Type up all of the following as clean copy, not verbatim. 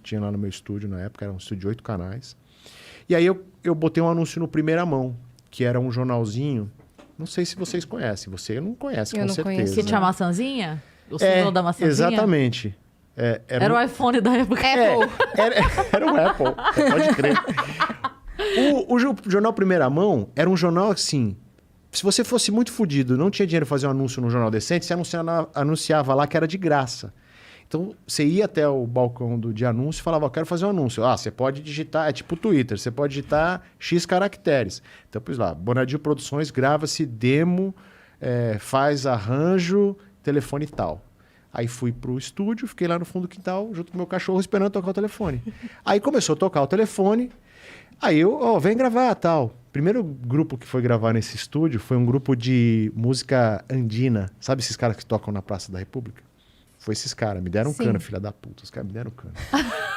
tinha lá no meu estúdio na época, era um estúdio de 8 canais. E aí eu botei um anúncio no Primeira Mão, que era um jornalzinho, não sei se vocês conhecem, você não conhece, Eu com não certeza. conheço. Que tinha a maçãzinha? O símbolo da maçãzinha? Exatamente. Era o iPhone da época. Era o Apple, pode crer. O jornal Primeira Mão era um jornal assim... Se você fosse muito fodido, não tinha dinheiro para fazer um anúncio num jornal decente, você anunciava lá que era de graça. Então, você ia até o balcão de anúncio e falava, eu quero fazer um anúncio. Você pode digitar, é tipo o Twitter, você pode digitar X caracteres. Então, pus lá, Bonadio Produções, grava-se demo, faz arranjo, telefone e tal. Aí fui pro estúdio, fiquei lá no fundo do quintal, junto com o meu cachorro, esperando tocar o telefone. Aí começou a tocar o telefone, aí eu, vem gravar, tal. Primeiro grupo que foi gravar nesse estúdio foi um grupo de música andina. Sabe esses caras que tocam na Praça da República? Foi esses caras. Me deram cana, filha da puta. Os caras me deram cana.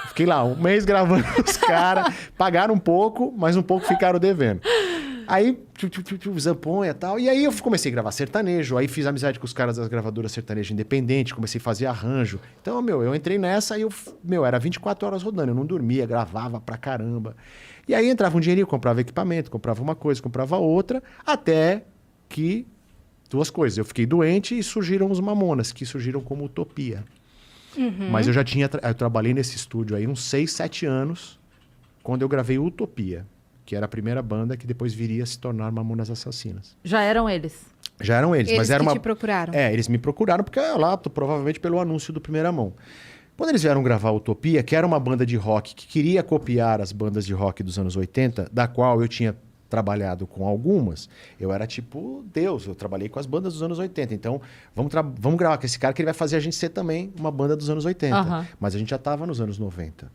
Fiquei lá um mês gravando os caras. Pagaram um pouco, mas um pouco ficaram devendo. Aí, zamponha e tal. E aí eu comecei a gravar sertanejo. Aí fiz amizade com os caras das gravadoras sertanejo independente. Comecei a fazer arranjo. Então, eu entrei nessa e era 24 horas rodando. Eu não dormia, gravava pra caramba. E aí entrava um dinheirinho, comprava equipamento, comprava uma coisa, comprava outra, até que... Duas coisas. Eu fiquei doente e surgiram os Mamonas, que surgiram como Utopia. Uhum. Mas eu já tinha... Eu trabalhei nesse estúdio aí uns 6, 7 anos, quando eu gravei Utopia, que era a primeira banda que depois viria a se tornar Mamonas Assassinas. Já eram eles? Já eram eles, mas era que uma... te procuraram? Eles me procuraram porque lá, provavelmente pelo anúncio do Primeira Mão. Quando eles vieram gravar Utopia, que era uma banda de rock que queria copiar as bandas de rock dos anos 80, da qual eu tinha trabalhado com algumas, eu era tipo Deus, eu trabalhei com as bandas dos anos 80, então vamos gravar com esse cara que ele vai fazer a gente ser também uma banda dos anos 80. Uhum. Mas a gente já estava nos anos 90.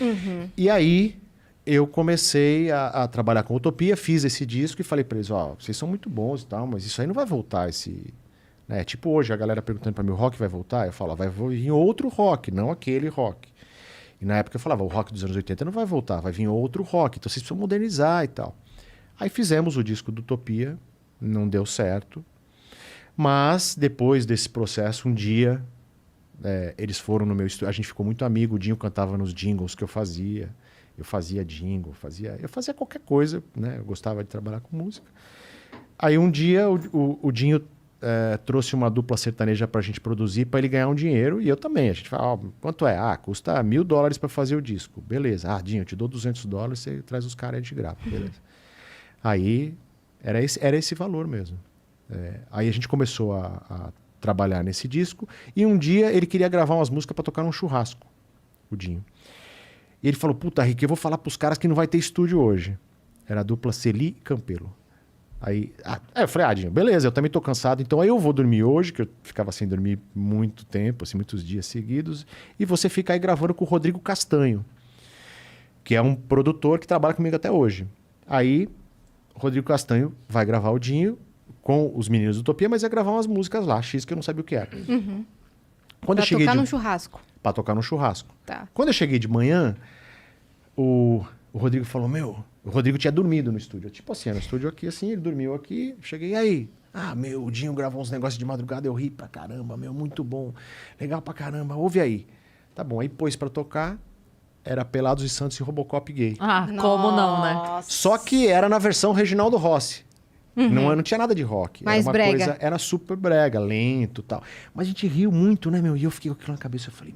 Uhum. E aí eu comecei a trabalhar com Utopia, fiz esse disco e falei para eles, vocês são muito bons e tal, mas isso aí não vai voltar, tipo hoje, a galera perguntando para mim, o rock vai voltar? Eu falo, vai vir outro rock, não aquele rock. E na época eu falava, o rock dos anos 80 não vai voltar, vai vir outro rock, então vocês precisam modernizar e tal. Aí fizemos o disco do Utopia, não deu certo. Mas depois desse processo, um dia, eles foram no meu estúdio, a gente ficou muito amigo, o Dinho cantava nos jingles que eu fazia jingle, eu fazia qualquer coisa, né? Eu gostava de trabalhar com música. Aí um dia o Dinho trouxe uma dupla sertaneja pra gente produzir, pra ele ganhar um dinheiro, e eu também. A gente fala, quanto é? Custa $1.000 pra fazer o disco. Beleza. Dinho, eu te dou $200, você traz os caras e a gente grava. Beleza. Aí era esse valor mesmo. Aí a gente começou a trabalhar nesse disco, e um dia ele queria gravar umas músicas pra tocar num churrasco, o Dinho. E ele falou, puta, Rick, eu vou falar pros caras que não vai ter estúdio hoje. Era a dupla Celi e Campelo. Aí eu falei, Dinho, beleza, eu também tô cansado, então aí eu vou dormir hoje, que eu ficava sem dormir muito tempo, assim, muitos dias seguidos, e você fica aí gravando com o Rodrigo Castanho, que é um produtor que trabalha comigo até hoje. Aí, o Rodrigo Castanho vai gravar o Dinho com os meninos do Utopia, mas ia gravar umas músicas lá, X, que eu não sabia o que era. Uhum. Quando Pra tocar num churrasco. Pra tocar no churrasco. Tá. Quando eu cheguei de manhã, o Rodrigo falou, o Rodrigo tinha dormido no estúdio. Tipo assim, no estúdio aqui, assim, ele dormiu aqui. Cheguei, e aí? O Dinho gravou uns negócios de madrugada, eu ri pra caramba, muito bom. Legal pra caramba, ouve aí. Tá bom, aí pôs pra tocar, era Pelados e Santos e Robocop gay. Como não, né? Só que era na versão Reginaldo Rossi. Uhum. Não tinha nada de rock. Mais brega. Era super brega, lento e tal. Mas a gente riu muito, né, E eu fiquei com aquilo na cabeça, eu falei,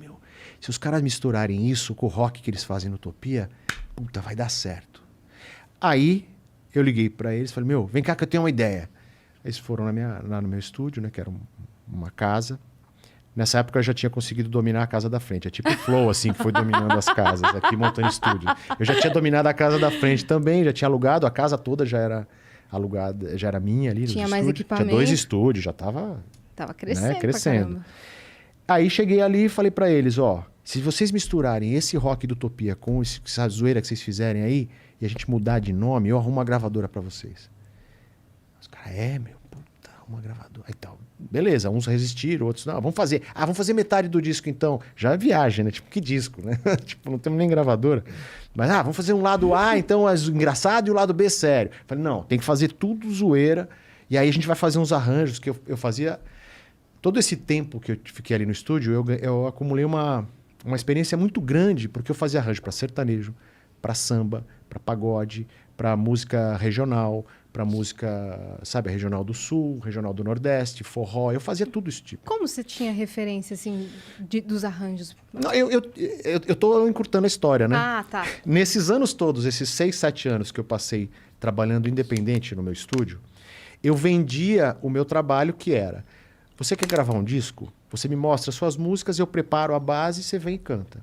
se os caras misturarem isso com o rock que eles fazem no Utopia, puta, vai dar certo. Aí, eu liguei pra eles, falei, vem cá que eu tenho uma ideia. Eles foram lá no meu estúdio, né, que era uma casa. Nessa época eu já tinha conseguido dominar a casa da frente. É tipo o Flow, assim, que foi dominando as casas aqui, montando estúdio. Eu já tinha dominado a casa da frente também, já tinha alugado, a casa toda já era alugada, já era minha ali. Tinha mais equipamento. Tinha 2 estúdios, já tava... Tava crescendo, né, crescendo. Aí cheguei ali e falei pra eles, se vocês misturarem esse rock do Utopia com essa zoeira que vocês fizerem aí, e a gente mudar de nome, eu arrumo uma gravadora pra vocês. Os caras, puta, uma gravadora. Aí tal. Beleza, uns resistiram, outros não. Vamos fazer metade do disco então. Já é viagem, né? Tipo, que disco, né? Tipo, não temos nem gravadora. Mas, vamos fazer um lado A, então, engraçado, e o lado B sério. Falei, não, tem que fazer tudo zoeira. E aí a gente vai fazer uns arranjos que eu fazia... Todo esse tempo que eu fiquei ali no estúdio, eu acumulei uma uma experiência muito grande, porque eu fazia arranjo para sertanejo, para samba, para pagode, para música regional, para música, sabe, regional do Sul, regional do Nordeste, forró. Eu fazia tudo isso tipo. Como você tinha referência, assim, dos arranjos? Não, eu tô encurtando a história, né? Ah, tá. Nesses anos todos, esses 6, 7 anos que eu passei trabalhando independente no meu estúdio, eu vendia o meu trabalho, que era: você quer gravar um disco? Você me mostra suas músicas, eu preparo a base, você vem e canta.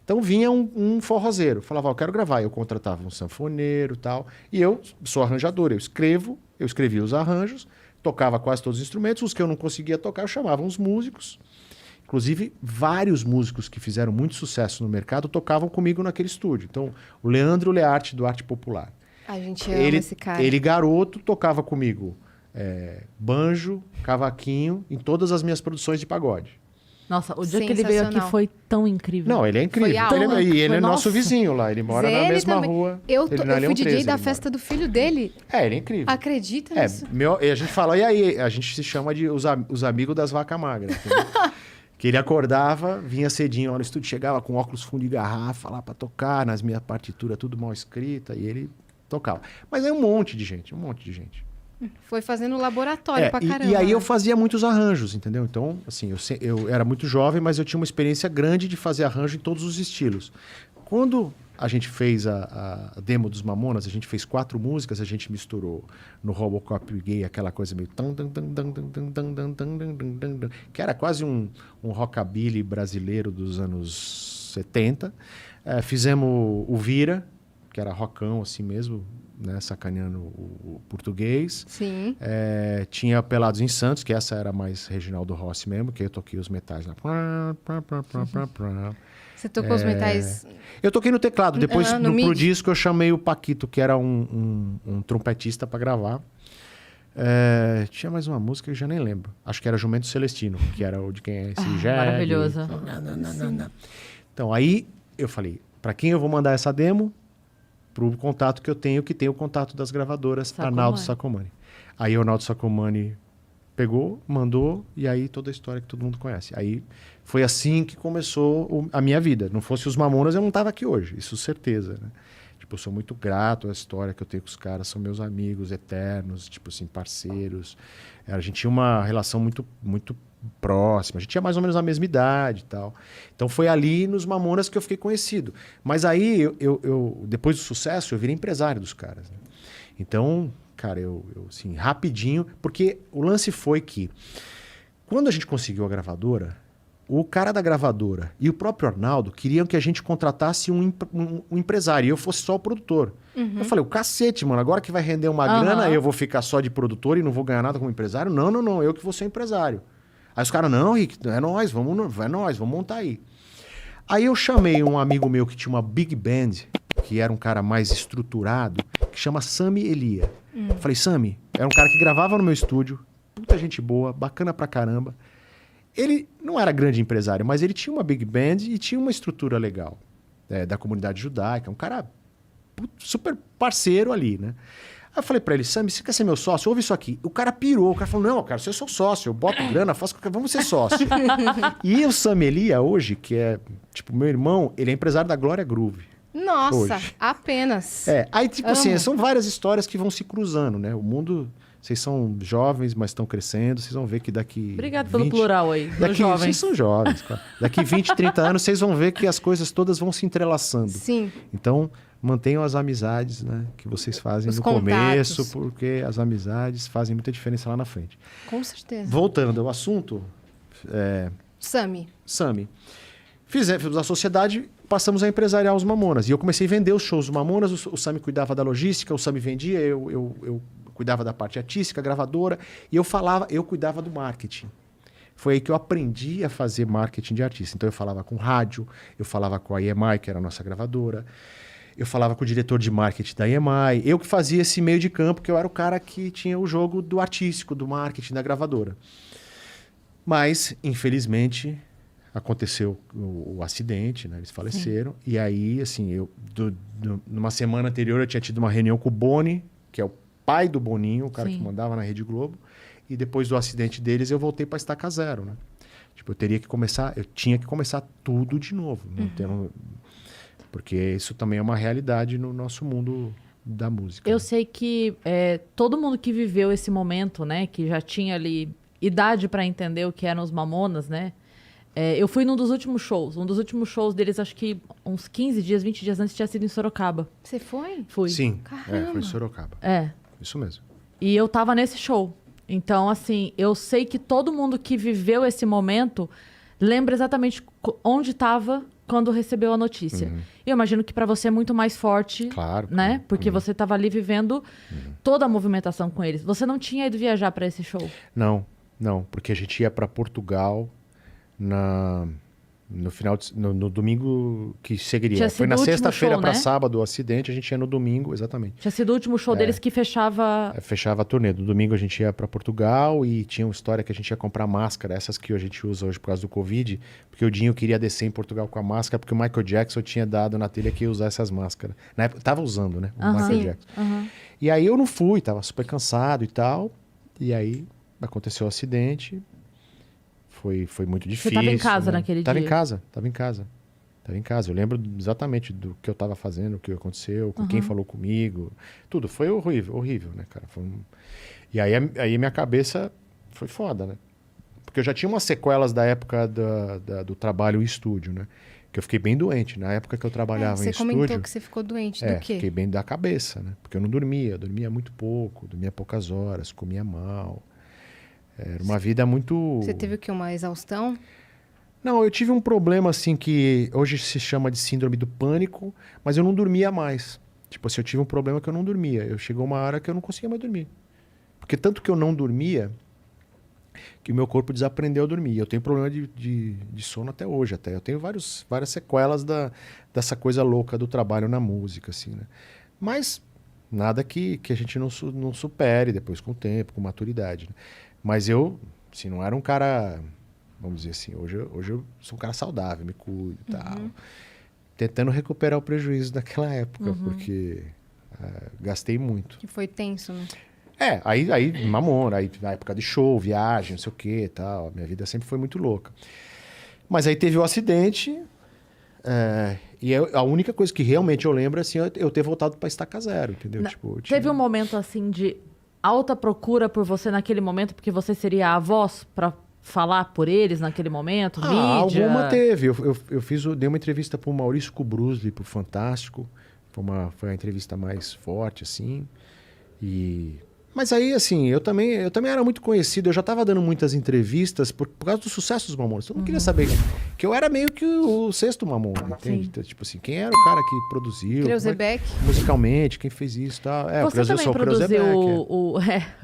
Então vinha um forrozeiro, falava, eu quero gravar. Eu contratava um sanfoneiro e tal. E eu sou arranjador, eu escrevia os arranjos, tocava quase todos os instrumentos. Os que eu não conseguia tocar, eu chamava uns músicos. Inclusive, vários músicos que fizeram muito sucesso no mercado tocavam comigo naquele estúdio. Então, o Leandro Learte, do Arte Popular. A gente ama esse cara. Ele, garoto, tocava comigo banjo, cavaquinho, em todas as minhas produções de pagode. Nossa, o dia que ele veio aqui foi tão incrível. Não, ele é incrível. Foi Ele é nosso vizinho lá, ele mora na mesma rua. Eu fui DJ da festa do filho dele. Ele é incrível. Acredita nisso? E a gente fala, e aí? A gente se chama de os amigos das vacas magras. Que ele acordava, vinha cedinho lá no estúdio, chegava com óculos fundo de garrafa lá pra tocar, nas minhas partituras tudo mal escrita, e ele tocava. Mas aí um monte de gente. Foi fazendo laboratório pra caramba. E aí eu fazia muitos arranjos, entendeu? Então, assim, eu era muito jovem, mas eu tinha uma experiência grande de fazer arranjo em todos os estilos. Quando a gente fez a demo dos Mamonas, a gente fez 4 músicas, a gente misturou no Robocop gay aquela coisa meio... que era quase um rockabilly brasileiro dos anos 70. Fizemos o Vira, que era rockão assim mesmo, né, sacaneando o português. Sim. Tinha Pelados em Santos, que essa era mais Reginaldo Rossi mesmo, que eu toquei os metais lá. Você tocou os metais... Eu toquei no teclado. Depois, pro MIDI. disco, eu chamei o Paquito, que era um trompetista, para gravar. Tinha mais uma música que eu já nem lembro. Acho que era Jumento Celestino, que era o de quem é esse jegue. Maravilhosa. Então, aí eu falei, para quem eu vou mandar essa demo? Pro contato que eu tenho, que tem o contato das gravadoras, Arnaldo Sacomani. Aí o Arnaldo Sacomani pegou, mandou, e aí toda a história que todo mundo conhece. Aí foi assim que começou a minha vida. Não fosse os Mamonas, eu não estava aqui hoje, isso certeza, né? Tipo, eu sou muito grato à história que eu tenho com os caras, são meus amigos eternos, tipo assim, parceiros. A gente tinha uma relação muito, muito próxima, a gente tinha mais ou menos a mesma idade e tal. Então foi ali nos Mamonas que eu fiquei conhecido. Mas aí, eu depois do sucesso, eu virei empresário dos caras, né? Então, cara, eu assim, rapidinho, porque o lance foi que quando a gente conseguiu a gravadora, o cara da gravadora e o próprio Arnaldo queriam que a gente contratasse um empresário e eu fosse só o produtor. Eu falei, o cacete, mano, agora que vai render uma grana, eu vou ficar só de produtor e não vou ganhar nada como empresário? Não, eu que vou ser empresário. Aí os caras, não, Rick, é nós, vamos montar aí. Aí eu chamei um amigo meu que tinha uma big band, que era um cara mais estruturado, que chama Sami Elia. Falei, Sami, era um cara que gravava no meu estúdio, puta gente boa, bacana pra caramba. Ele não era grande empresário, mas ele tinha uma big band e tinha uma estrutura legal, da comunidade judaica, um cara super parceiro ali, né? Aí eu falei pra ele, Sami, você quer ser meu sócio? Ouve isso aqui. O cara pirou, o cara falou, não, cara, você é seu sócio, eu boto grana, faço qualquer... Vamos ser sócio. E o Sami Elia hoje, que é, tipo, meu irmão, ele é empresário da Glória Groove. Nossa, hoje. Apenas. Aí, tipo assim, são várias histórias que vão se cruzando, né? O mundo, vocês são jovens, mas estão crescendo, vocês vão ver que daqui... Obrigado pelo plural aí, dos jovens. Vocês são jovens, claro. Daqui 20, 30 anos, vocês vão ver que as coisas todas vão se entrelaçando. Sim. Então, mantenham as amizades, né, que vocês fazem no começo, porque as amizades fazem muita diferença lá na frente. Com certeza. Voltando ao assunto... Sami. Fizemos a sociedade, passamos a empresariar os Mamonas. E eu comecei a vender os shows dos Mamonas, o Sami cuidava da logística, o Sami vendia, eu cuidava da parte artística, gravadora, e eu cuidava do marketing. Foi aí que eu aprendi a fazer marketing de artista. Então eu falava com rádio, eu falava com a EMI, que era a nossa gravadora, eu falava com o diretor de marketing da EMI, eu que fazia esse meio de campo, que eu era o cara que tinha o jogo do artístico, do marketing, da gravadora. Mas, infelizmente, aconteceu o acidente, né? Eles faleceram. Sim. E aí, assim, numa semana anterior eu tinha tido uma reunião com o Boni, que é o pai do Boninho, o cara que mandava na Rede Globo. E depois do acidente deles, eu voltei para Estaca Zero, né? Tipo, eu tinha que começar tudo de novo. Porque isso também é uma realidade no nosso mundo da música. Eu sei que todo mundo que viveu esse momento, né? Que já tinha ali idade para entender o que eram os Mamonas, né? Eu fui num dos últimos shows. Um dos últimos shows deles, acho que uns 15 dias, 20 dias antes, tinha sido em Sorocaba. Você foi? Fui. Sim, Caramba. foi em Sorocaba. Isso mesmo. E eu tava nesse show. Então, assim, eu sei que todo mundo que viveu esse momento lembra exatamente onde estava quando recebeu a notícia. E eu imagino que para você é muito mais forte, Claro. né? Porque você estava ali vivendo toda a movimentação com eles. Você não tinha ido viajar para esse show? Não, porque a gente ia para Portugal no domingo que seguiria. Foi na sexta-feira para sábado o acidente, a gente ia no domingo, exatamente. Tinha sido o último show deles que fechava... Fechava a turnê. No domingo a gente ia para Portugal e tinha uma história que a gente ia comprar máscara, essas que a gente usa hoje por causa do Covid, porque o Dinho queria descer em Portugal com a máscara, porque o Michael Jackson tinha dado na telha que ia usar essas máscaras. Na época, tava usando, né? O Michael Jackson. E aí eu não fui, tava super cansado e tal. E aí aconteceu o acidente. Foi muito difícil. Você estava em casa naquele dia? Tava em casa. Eu lembro exatamente do que eu estava fazendo, o que aconteceu, com quem falou comigo. Tudo. Foi horrível, né, cara? E aí minha cabeça foi foda, né? Porque eu já tinha umas sequelas da época do trabalho em estúdio, né? Que eu fiquei bem doente. Na época que eu trabalhava em estúdio... Você comentou que você ficou doente do quê? Fiquei bem da cabeça, né? Porque eu não dormia. Eu dormia muito pouco, dormia poucas horas, comia mal. Era uma vida muito... Você teve o quê? Uma exaustão? Não, eu tive um problema assim que hoje se chama de síndrome do pânico, mas eu não dormia mais. Tipo assim, eu tive um problema que eu não dormia. Chegou uma hora que eu não conseguia mais dormir. Porque tanto que eu não dormia, que o meu corpo desaprendeu a dormir. Eu tenho problema de sono até hoje. Eu tenho várias sequelas dessa coisa louca do trabalho na música, assim, né? Mas nada que a gente não supere depois com o tempo, com maturidade, né? Mas eu, assim, não era um cara, vamos dizer assim, hoje eu sou um cara saudável, me cuido e tal. Tentando recuperar o prejuízo daquela época, porque gastei muito. Que foi tenso, né? Aí Mamona, aí na época de show, viagem, não sei o que e tal. Minha vida sempre foi muito louca. Mas aí teve o acidente, e a única coisa que realmente eu lembro, assim, é eu ter voltado pra Estaca Zero, entendeu? Teve um momento, assim, de alta procura por você naquele momento, porque você seria a voz para falar por eles naquele momento, mídia? Alguma teve. Eu dei uma entrevista pro Maurício Kubrusli, pro Fantástico. Foi a entrevista mais forte, assim. Mas aí, assim, eu também era muito conhecido. Eu já estava dando muitas entrevistas por causa do sucesso dos Mamonas. Eu não queria saber que eu era meio que o sexto Mamona, entende? Então, tipo assim, quem era o cara que produziu? Kreuzebeck. Musicalmente, quem fez isso e tal. Você também produziu o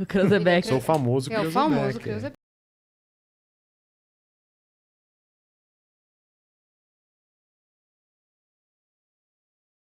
Kreuzebeck. Sou o famoso Kreuzebeck.